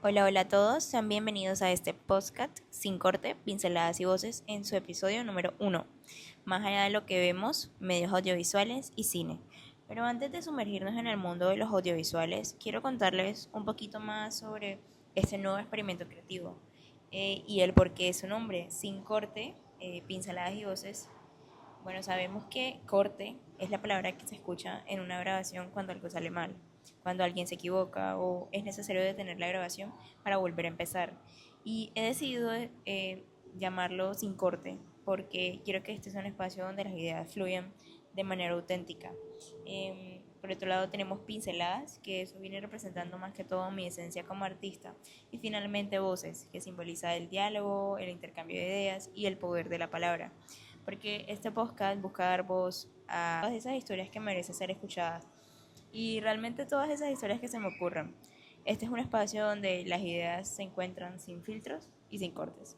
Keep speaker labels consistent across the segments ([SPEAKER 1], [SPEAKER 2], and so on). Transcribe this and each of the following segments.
[SPEAKER 1] Hola, hola a todos, sean bienvenidos a este podcast sin corte, pinceladas y voces en su episodio número 1, más allá de lo que vemos, medios audiovisuales y cine. Pero antes de sumergirnos en el mundo de los audiovisuales, quiero contarles un poquito más sobre este nuevo experimento creativo y el porqué de su nombre, sin corte, pinceladas y voces. Bueno, sabemos que corte es la palabra que se escucha en una grabación cuando algo sale mal, cuando alguien se equivoca o es necesario detener la grabación para volver a empezar. Y he decidido llamarlo sin corte porque quiero que este sea un espacio donde las ideas fluyan de manera auténtica. Por otro lado tenemos pinceladas, que eso viene representando más que todo mi esencia como artista. Y finalmente voces, que simboliza el diálogo, el intercambio de ideas y el poder de la palabra, porque este podcast busca dar voz a todas esas historias que merecen ser escuchadas y realmente todas esas historias que se me ocurren. Este es un espacio donde las ideas se encuentran sin filtros y sin cortes.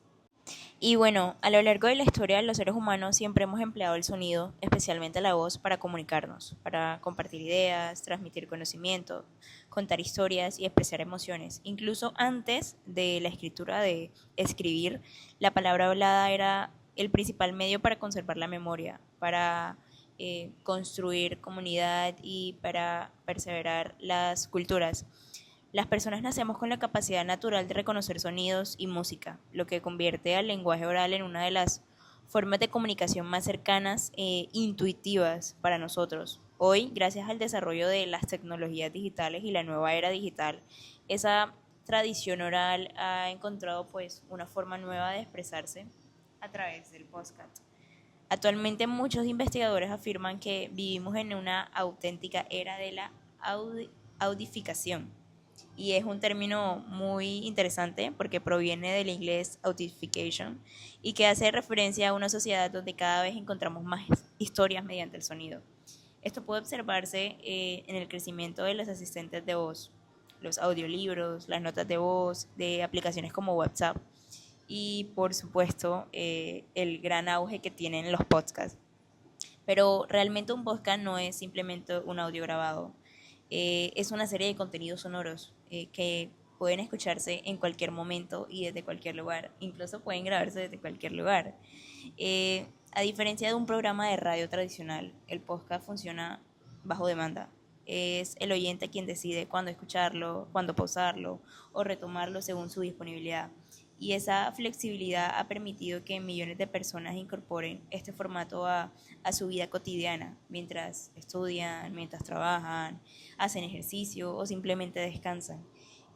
[SPEAKER 1] Y bueno, a lo largo de la historia los seres humanos siempre hemos empleado el sonido, especialmente la voz, para comunicarnos, para compartir ideas, transmitir conocimiento, contar historias y expresar emociones. Incluso antes de la escritura, de escribir, la palabra hablada era el principal medio para conservar la memoria, para construir comunidad y para perseverar las culturas. Las personas nacemos con la capacidad natural de reconocer sonidos y música, lo que convierte al lenguaje oral en una de las formas de comunicación más cercanas e intuitivas para nosotros. Hoy, gracias al desarrollo de las tecnologías digitales y la nueva era digital, esa tradición oral ha encontrado pues una forma nueva de expresarse a través del podcast. Actualmente muchos investigadores afirman que vivimos en una auténtica era de la audificación, y es un término muy interesante porque proviene del inglés audification y que hace referencia a una sociedad donde cada vez encontramos más historias mediante el sonido. Esto puede observarse en el crecimiento de los asistentes de voz, los audiolibros, las notas de voz, de aplicaciones como WhatsApp y por supuesto el gran auge que tienen los podcasts. Pero realmente un podcast no es simplemente un audio grabado, es una serie de contenidos sonoros que pueden escucharse en cualquier momento y desde cualquier lugar, incluso pueden grabarse desde cualquier lugar. A diferencia de un programa de radio tradicional, el podcast funciona bajo demanda. Es el oyente quien decide cuándo escucharlo, cuándo pausarlo o retomarlo según su disponibilidad. Y esa flexibilidad ha permitido que millones de personas incorporen este formato a su vida cotidiana, mientras estudian, mientras trabajan, hacen ejercicio o simplemente descansan.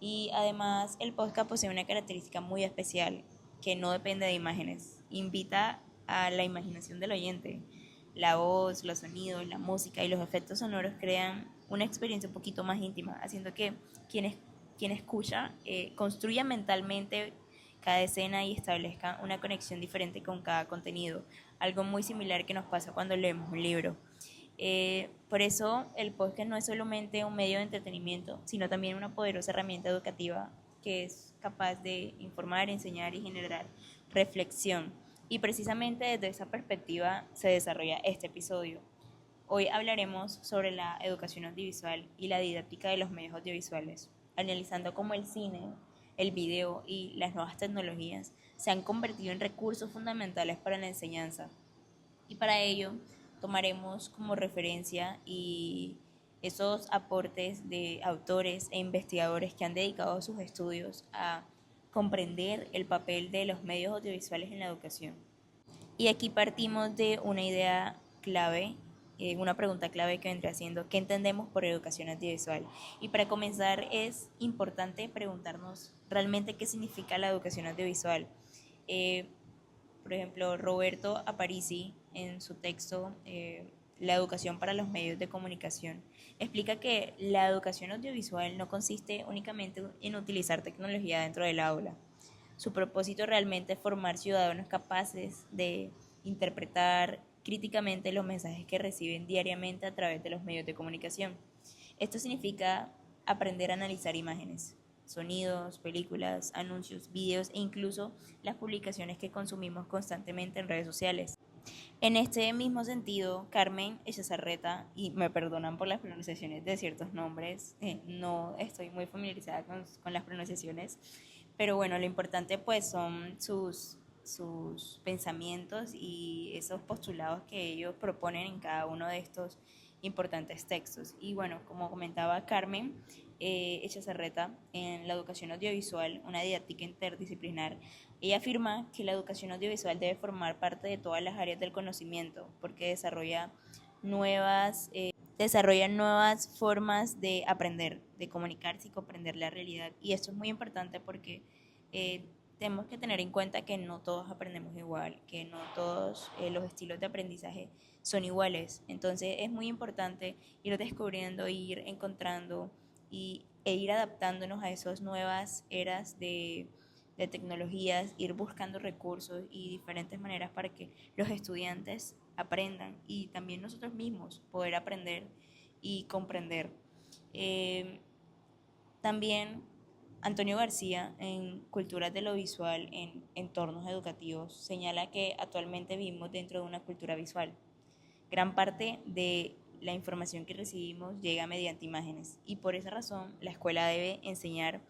[SPEAKER 1] Y además el podcast posee una característica muy especial que no depende de imágenes, invita a la imaginación del oyente. La voz, los sonidos, la música y los efectos sonoros crean una experiencia un poquito más íntima, haciendo que quien escucha construya mentalmente cada escena y establezca una conexión diferente con cada contenido, algo muy similar que nos pasa cuando leemos un libro. Por eso el podcast no es solamente un medio de entretenimiento, sino también una poderosa herramienta educativa que es capaz de informar, enseñar y generar reflexión. Y precisamente desde esa perspectiva se desarrolla este episodio. Hoy hablaremos sobre la educación audiovisual y la didáctica de los medios audiovisuales, analizando cómo el cine, el video y las nuevas tecnologías se han convertido en recursos fundamentales para la enseñanza. Y para ello tomaremos como referencia y esos aportes de autores e investigadores que han dedicado sus estudios a comprender el papel de los medios audiovisuales en la educación. Y aquí partimos de una idea clave, una pregunta clave que vendría siendo ¿qué entendemos por educación audiovisual? Y para comenzar es importante preguntarnos realmente qué significa la educación audiovisual. Eh, por ejemplo, Roberto Aparici, en su texto La educación para los medios de comunicación, explica que la educación audiovisual no consiste únicamente en utilizar tecnología dentro del aula. Su propósito realmente es formar ciudadanos capaces de interpretar críticamente los mensajes que reciben diariamente a través de los medios de comunicación. Esto significa aprender a analizar imágenes, sonidos, películas, anuncios, videos e incluso las publicaciones que consumimos constantemente en redes sociales. En este mismo sentido, Carmen Echazarreta, y me perdonan por las pronunciaciones de ciertos nombres, no estoy muy familiarizada con las pronunciaciones, pero bueno, lo importante pues son sus pensamientos y esos postulados que ellos proponen en cada uno de estos importantes textos. Y bueno, como comentaba Carmen Echazarreta, en la educación audiovisual, una didáctica interdisciplinar, ella afirma que la educación audiovisual debe formar parte de todas las áreas del conocimiento porque desarrolla nuevas formas de aprender, de comunicarse y comprender la realidad. Y esto es muy importante porque eh, tenemos que tener en cuenta que no todos aprendemos igual, que no todos los estilos de aprendizaje son iguales. Entonces es muy importante ir descubriendo, ir encontrando e ir adaptándonos a esas nuevas eras de tecnologías, ir buscando recursos y diferentes maneras para que los estudiantes aprendan y también nosotros mismos poder aprender y comprender. Eh, También Antonio García, en Culturas de lo Visual en Entornos Educativos, señala que actualmente vivimos dentro de una cultura visual. Gran parte de la información que recibimos llega mediante imágenes y por esa razón la escuela debe enseñar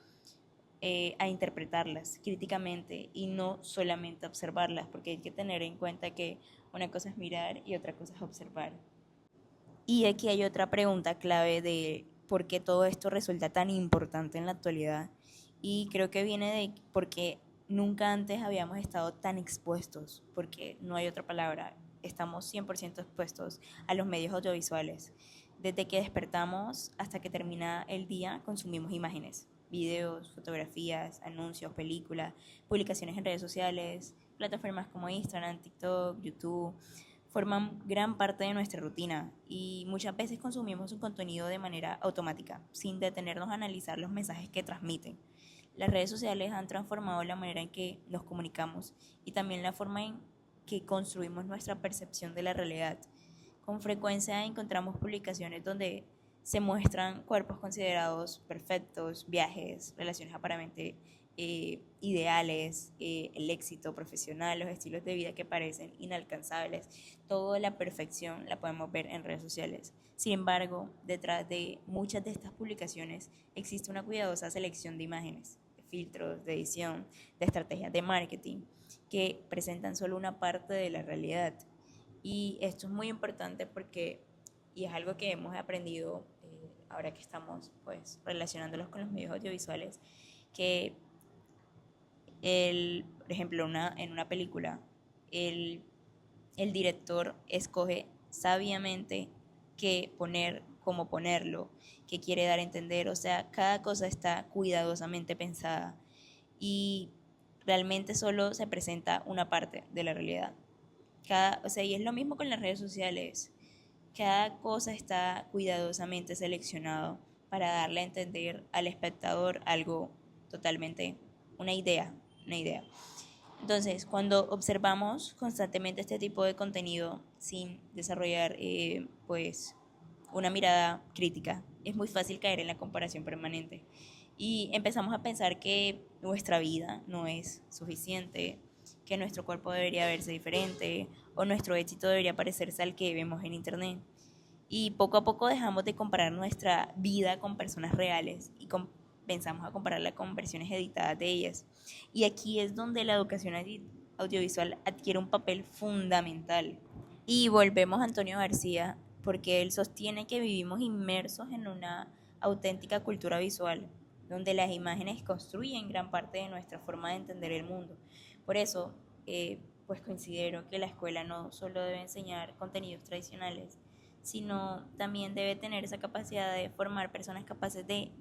[SPEAKER 1] a interpretarlas críticamente y no solamente a observarlas, porque hay que tener en cuenta que una cosa es mirar y otra cosa es observar. Y aquí hay otra pregunta clave de por qué todo esto resulta tan importante en la actualidad. Y creo que viene de porque nunca antes habíamos estado tan expuestos, porque no hay otra palabra, estamos 100% expuestos a los medios audiovisuales. Desde que despertamos hasta que termina el día consumimos imágenes, videos, fotografías, anuncios, películas, publicaciones en redes sociales, plataformas como Instagram, TikTok, YouTube forman gran parte de nuestra rutina y muchas veces consumimos su contenido de manera automática, sin detenernos a analizar los mensajes que transmiten. Las redes sociales han transformado la manera en que nos comunicamos y también la forma en que construimos nuestra percepción de la realidad. Con frecuencia encontramos publicaciones donde se muestran cuerpos considerados perfectos, viajes, relaciones aparentemente ideales, el éxito profesional, los estilos de vida que parecen inalcanzables. Toda la perfección la podemos ver en redes sociales. Sin embargo, detrás de muchas de estas publicaciones existe una cuidadosa selección de imágenes, de filtros, de edición, de estrategias de marketing que presentan solo una parte de la realidad. Y esto es muy importante porque, y es algo que hemos aprendido ahora que estamos pues relacionándolos con los medios audiovisuales, que por ejemplo, en una película, el, el director escoge sabiamente qué poner, cómo ponerlo, qué quiere dar a entender, o sea, cada cosa está cuidadosamente pensada y realmente solo se presenta una parte de la realidad. O sea, y es lo mismo con las redes sociales. Cada cosa está cuidadosamente seleccionado para darle a entender al espectador algo totalmente, una idea, una idea. Entonces, cuando observamos constantemente este tipo de contenido sin desarrollar pues una mirada crítica, es muy fácil caer en la comparación permanente y empezamos a pensar que nuestra vida no es suficiente, que nuestro cuerpo debería verse diferente o nuestro éxito debería parecerse al que vemos en internet. Y poco a poco dejamos de comparar nuestra vida con personas reales y pensamos a compararla con versiones editadas de ellas. Y aquí es donde la educación audiovisual adquiere un papel fundamental. Y volvemos a Antonio García porque él sostiene que vivimos inmersos en una auténtica cultura visual, donde las imágenes construyen gran parte de nuestra forma de entender el mundo. Por eso, pues considero que la escuela no solo debe enseñar contenidos tradicionales, sino también debe tener esa capacidad de formar personas capaces de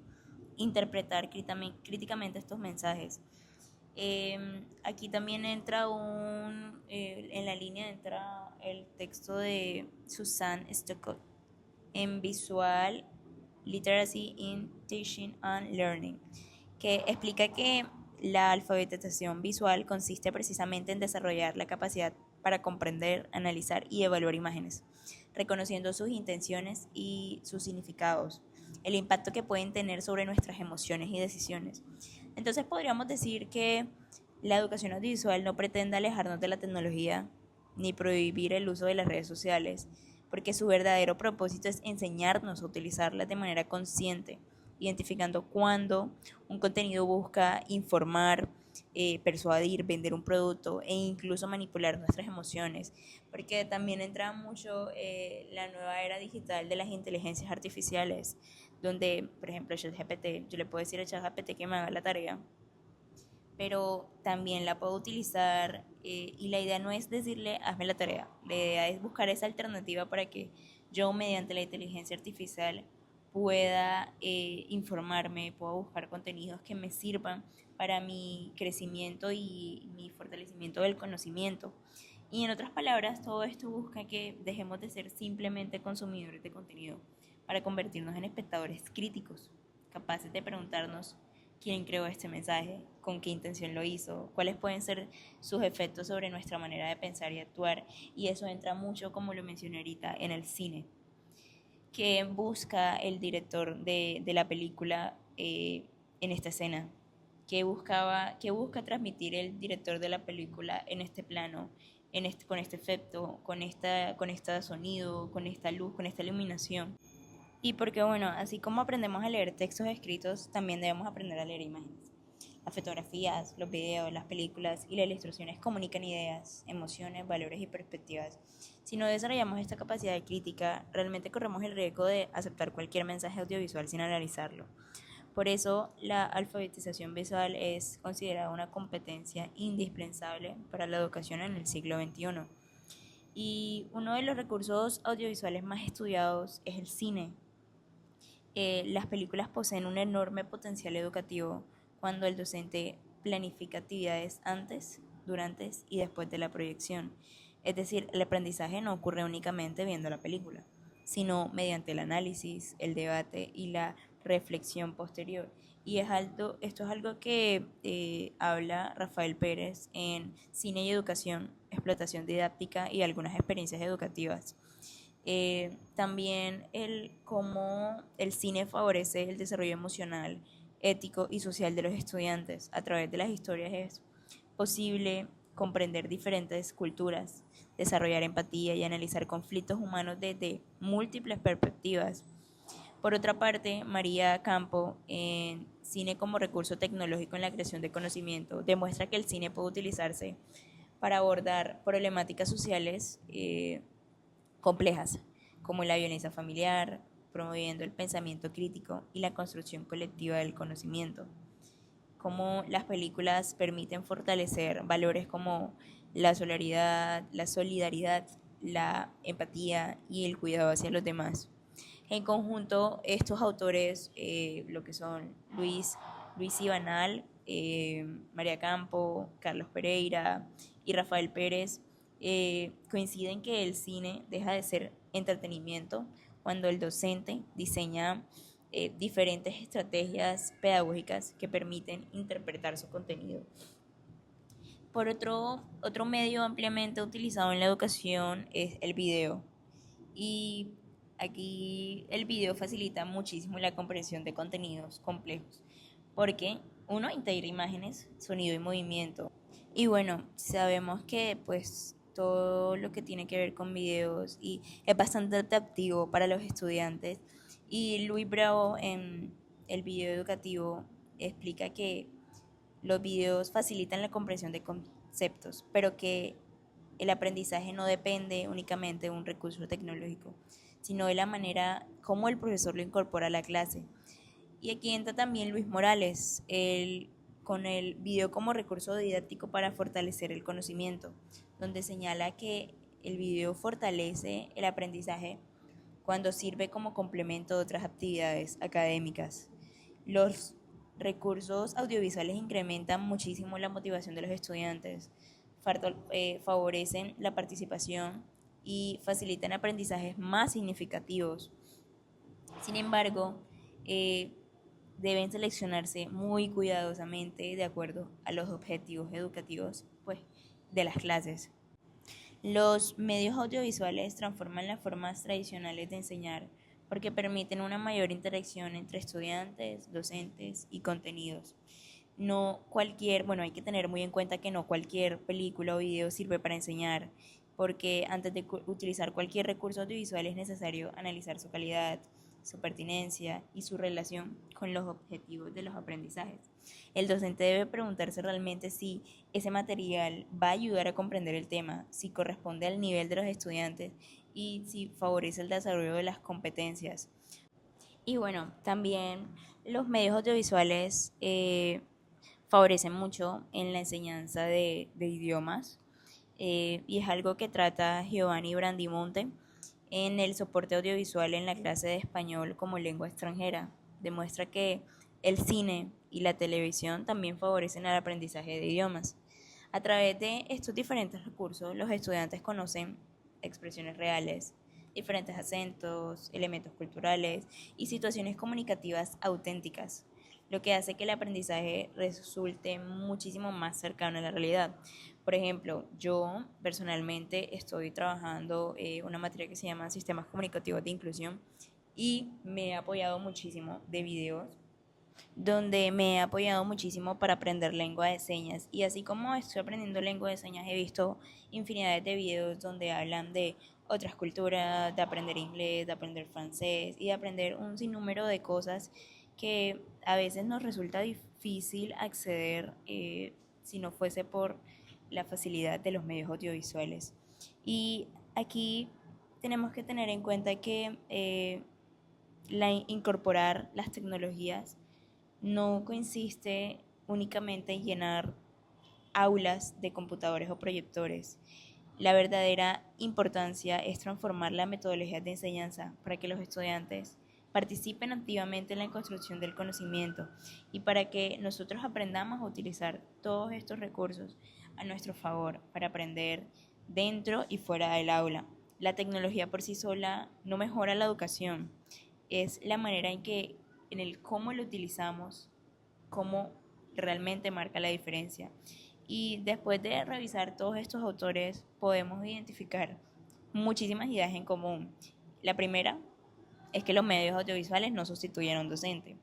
[SPEAKER 1] interpretar críticamente estos mensajes. Aquí también entra en la línea entra el texto de Susan Stocott en Visual Literacy in Teaching and Learning, que explica que la alfabetización visual consiste precisamente en desarrollar la capacidad para comprender, analizar y evaluar imágenes, reconociendo sus intenciones y sus significados, el impacto que pueden tener sobre nuestras emociones y decisiones. Entonces podríamos decir que la educación audiovisual no pretende alejarnos de la tecnología, ni prohibir el uso de las redes sociales, porque su verdadero propósito es enseñarnos a utilizarlas de manera consciente, identificando cuándo un contenido busca informar, persuadir, vender un producto e incluso manipular nuestras emociones, porque también entra mucho la nueva era digital de las inteligencias artificiales, donde, por ejemplo, ChatGPT, yo le puedo decir a ChatGPT que me haga la tarea, pero también la puedo utilizar y la idea no es decirle hazme la tarea, la idea es buscar esa alternativa para que yo mediante la inteligencia artificial pueda informarme, pueda buscar contenidos que me sirvan para mi crecimiento y mi fortalecimiento del conocimiento. Y en otras palabras, todo esto busca que dejemos de ser simplemente consumidores de contenido para convertirnos en espectadores críticos, capaces de preguntarnos quién creó este mensaje, con qué intención lo hizo, cuáles pueden ser sus efectos sobre nuestra manera de pensar y actuar. Y eso entra mucho, como lo mencioné ahorita, en el cine. ¿Qué busca el director de la película en esta escena? Qué busca transmitir el director de la película en este plano, con este efecto, con este sonido, con esta luz, con esta iluminación? Y porque, bueno, así como aprendemos a leer textos escritos, también debemos aprender a leer imágenes. Las fotografías, los videos, las películas y las ilustraciones comunican ideas, emociones, valores y perspectivas. Si no desarrollamos esta capacidad de crítica, realmente corremos el riesgo de aceptar cualquier mensaje audiovisual sin analizarlo. Por eso, la alfabetización visual es considerada una competencia indispensable para la educación en el siglo XXI. Y uno de los recursos audiovisuales más estudiados es el cine. Las películas poseen un enorme potencial educativo cuando el docente planifica actividades antes, durante y después de la proyección. Es decir, el aprendizaje no ocurre únicamente viendo la película, sino mediante el análisis, el debate y la reflexión posterior. Y esto es algo que habla Rafael Pérez en Cine y Educación, Explotación Didáctica y algunas experiencias educativas. También cómo el cine favorece el desarrollo emocional, ético y social de los estudiantes. A través de las historias es posible comprender diferentes culturas, desarrollar empatía y analizar conflictos humanos desde múltiples perspectivas. Por otra parte, María Campo, en Cine como recurso tecnológico en la creación de conocimiento, demuestra que el cine puede utilizarse para abordar problemáticas sociales complejas, como la violencia familiar, promoviendo el pensamiento crítico y la construcción colectiva del conocimiento. Cómo las películas permiten fortalecer valores como la solidaridad, la empatía y el cuidado hacia los demás. En conjunto, estos autores, lo que son Luis Ibanal, María Campo, Carlos Pereira y Rafael Pérez, coinciden que el cine deja de ser entretenimiento cuando el docente diseña diferentes estrategias pedagógicas que permiten interpretar su contenido. Por otro medio ampliamente utilizado en la educación es el video. Y aquí el video facilita muchísimo la comprensión de contenidos complejos, porque uno integra imágenes, sonido y movimiento. Y bueno, sabemos que pues todo lo que tiene que ver con videos y es bastante atractivo para los estudiantes. Y Luis Bravo en el video educativo explica que los videos facilitan la comprensión de conceptos, pero que el aprendizaje no depende únicamente de un recurso tecnológico, sino de la manera como el profesor lo incorpora a la clase. Y aquí entra también Luis Morales, con el video como recurso didáctico para fortalecer el conocimiento, donde señala que el video fortalece el aprendizaje cuando sirve como complemento de otras actividades académicas. Los recursos audiovisuales incrementan muchísimo la motivación de los estudiantes, favorecen la participación y facilitan aprendizajes más significativos. Sin embargo, deben seleccionarse muy cuidadosamente de acuerdo a los objetivos educativos, pues, de las clases. Los medios audiovisuales transforman las formas tradicionales de enseñar porque permiten una mayor interacción entre estudiantes, docentes y contenidos. No cualquier, bueno, hay que tener muy en cuenta que no cualquier película o video sirve para enseñar porque antes de utilizar cualquier recurso audiovisual es necesario analizar su calidad, su pertinencia y su relación con los objetivos de los aprendizajes. El docente debe preguntarse realmente si ese material va a ayudar a comprender el tema, si corresponde al nivel de los estudiantes y si favorece el desarrollo de las competencias. Y bueno, también los medios audiovisuales favorecen mucho en la enseñanza de idiomas, y es algo que trata Giovanni Brandimonte en el soporte audiovisual en la clase de español como lengua extranjera. Demuestra que el cine y la televisión también favorecen el aprendizaje de idiomas. A través de estos diferentes recursos, los estudiantes conocen expresiones reales, diferentes acentos, elementos culturales y situaciones comunicativas auténticas, lo que hace que el aprendizaje resulte muchísimo más cercano a la realidad. Por ejemplo, yo personalmente estoy trabajando una materia que se llama Sistemas Comunicativos de Inclusión y me he apoyado muchísimo de videos donde me he apoyado muchísimo para aprender lengua de señas. Y así como estoy aprendiendo lengua de señas, he visto infinidad de videos donde hablan de otras culturas, de aprender inglés, de aprender francés y de aprender un sinnúmero de cosas que a veces nos resulta difícil acceder si no fuese por la facilidad de los medios audiovisuales. Y aquí tenemos que tener en cuenta que incorporar las tecnologías no consiste únicamente en llenar aulas de computadores o proyectores. La verdadera importancia es transformar la metodología de enseñanza para que los estudiantes participen activamente en la construcción del conocimiento y para que nosotros aprendamos a utilizar todos estos recursos a nuestro favor para aprender dentro y fuera del aula. La tecnología por sí sola no mejora la educación, es la manera en el cómo lo utilizamos, cómo realmente marca la diferencia. Y después de revisar todos estos autores, podemos identificar muchísimas ideas en común. La primera es que los medios audiovisuales no sustituyen a un docente,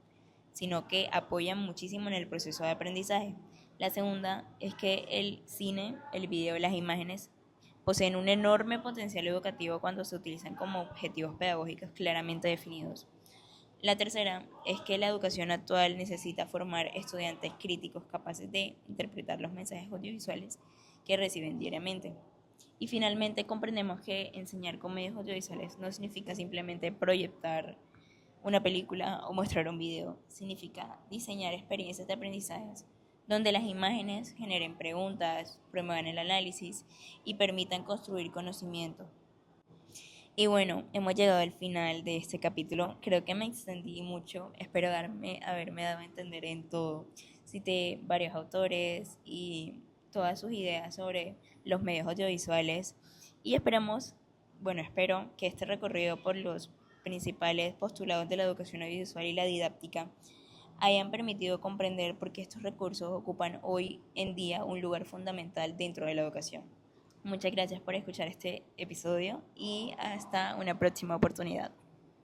[SPEAKER 1] sino que apoyan muchísimo en el proceso de aprendizaje. La segunda es que el cine, el video y las imágenes poseen un enorme potencial educativo cuando se utilizan como objetivos pedagógicos claramente definidos. La tercera es que la educación actual necesita formar estudiantes críticos capaces de interpretar los mensajes audiovisuales que reciben diariamente. Y finalmente comprendemos que enseñar con medios audiovisuales no significa simplemente proyectar una película o mostrar un video, significa diseñar experiencias de aprendizaje donde las imágenes generen preguntas, promuevan el análisis y permitan construir conocimiento. Y bueno, hemos llegado al final de este capítulo. Creo que me extendí mucho. Espero haberme dado a entender en todo. Cité varios autores y todas sus ideas sobre los medios audiovisuales. Y espero que este recorrido por los principales postulados de la educación audiovisual y la didáctica hayan permitido comprender por qué estos recursos ocupan hoy en día un lugar fundamental dentro de la educación. Muchas gracias por escuchar este episodio y hasta una próxima oportunidad.